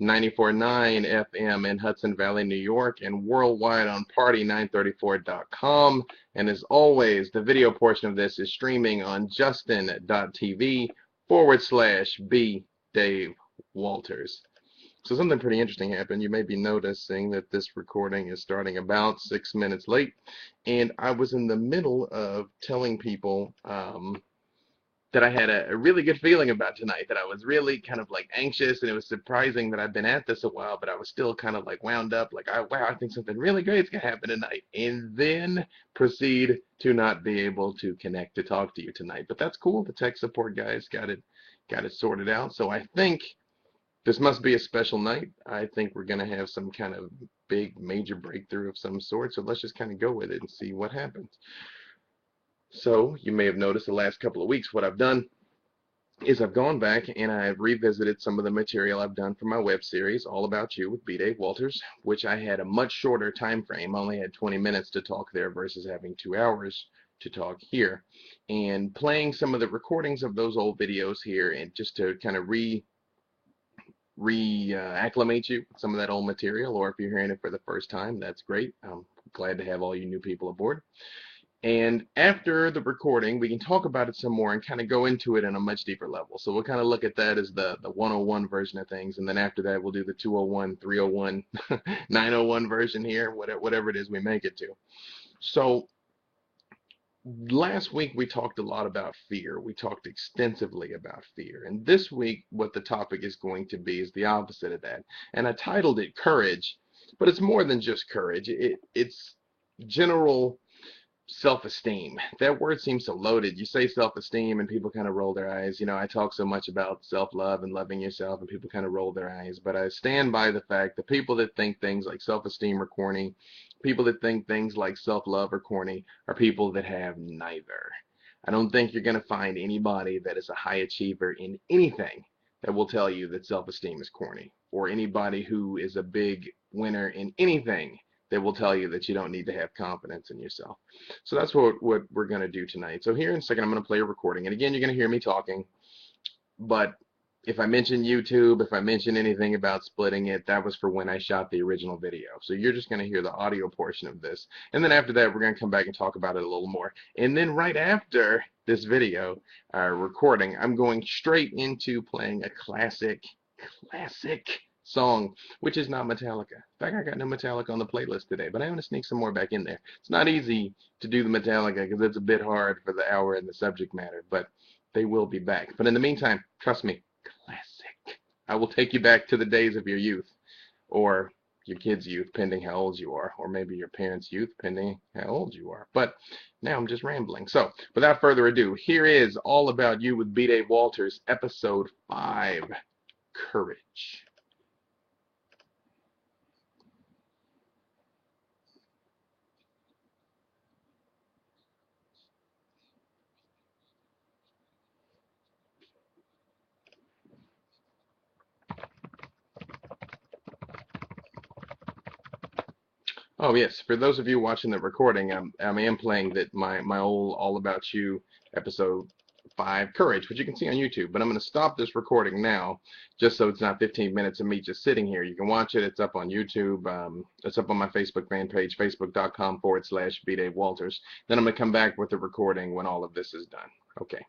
94.9 FM in Hudson Valley, New York, and worldwide on Party934.com. And as always, the video portion of this is streaming on justin.tv/B Dave Walters. So something pretty interesting happened. You may be noticing that this recording is starting about 6 minutes late, and I was in the middle of telling people that I had a really good feeling about tonight, that I was really kind of like anxious, and it was surprising that I've been at this a while, but I was still kind of like wound up, like, wow, I think something really great is going to happen tonight, and then proceed to not be able to connect to talk to you tonight. But that's cool. The tech support guys got it sorted out. So I think this must be a special night. I think we're going to have some kind of big major breakthrough of some sort. So let's just kind of go with it and see what happens. So you may have noticed the last couple of weeks what I've done is I've gone back and I've revisited some of the material I've done for my web series, All About You with B. Dave Walters, which I had a much shorter time frame. I only had 20 minutes to talk there versus having 2 hours to talk here. And playing some of the recordings of those old videos here, and just to kind of acclimate you with some of that old material, or if you're hearing it for the first time, that's great. I'm glad to have all you new people aboard. And after the recording, we can talk about it some more and kind of go into it in a much deeper level. So we'll kind of look at that as the 101 version of things, and then after that we'll do the 201, 301, 901 version here, whatever it is we make it to. So last week we talked a lot about fear. We talked extensively about fear. And this week what the topic is going to be is the opposite of that. And I titled it Courage, but it's more than just courage. It's general self-esteem. That word seems so loaded. You say self-esteem and people kind of roll their eyes. You know, I talk so much about self-love and loving yourself and people kind of roll their eyes. But I stand by the fact that people that think things like self-esteem are corny, people that think things like self-love are corny, are people that have neither. I don't think you're going to find anybody that is a high achiever in anything that will tell you that self-esteem is corny, or anybody who is a big winner in anything that will tell you that you don't need to have confidence in yourself. So that's what we're going to do tonight. So here in a second, I'm going to play a recording. And again, you're going to hear me talking. But if I mention YouTube, if I mention anything about splitting it, that was for when I shot the original video. So you're just going to hear the audio portion of this. And then after that, we're going to come back and talk about it a little more. And then right after this video recording, I'm going straight into playing a classic song, which is not Metallica. In fact, I got no Metallica on the playlist today, but I'm going to sneak some more back in there. It's not easy to do the Metallica because it's a bit hard for the hour and the subject matter, but they will be back. But in the meantime, trust me, classic. I will take you back to the days of your youth, or your kids' youth, pending how old you are, or maybe your parents' youth, pending how old you are. But now I'm just rambling. So, without further ado, here is All About You with B. Dave Walters, Episode 5, Courage. Oh yes, for those of you watching the recording, I am playing that my old All About You episode 5 Courage, which you can see on YouTube. But I'm going to stop this recording now, just so it's not 15 minutes of me just sitting here. You can watch it. It's up on YouTube. It's up on my Facebook fan page, facebook.com/B Dave Walters. Then I'm going to come back with the recording when all of this is done. Okay.